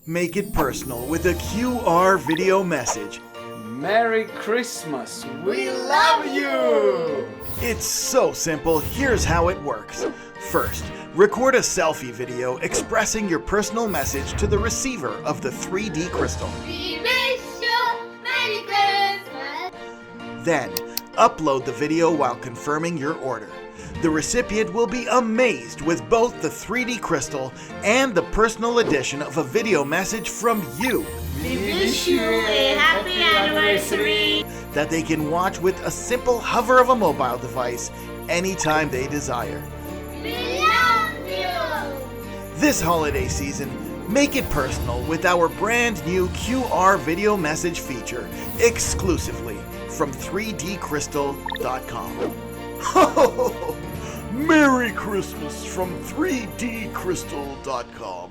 Make it personal with a QR video message. Merry Christmas! We love you! It's so simple. Here's how it works. First, record a selfie video expressing your personal message to the receiver of the 3D crystal. We wish you Merry Christmas! Then, upload the video while confirming your order. The recipient will be amazed with both the 3D crystal and the personal edition of a video message from you We wish you a happy anniversary! that they can watch with a simple hover of a mobile device anytime they desire. We love you! This holiday season, make it personal with our brand new QR video message feature exclusively from 3dcrystal.com. Ho! Merry Christmas from 3dcrystal.com.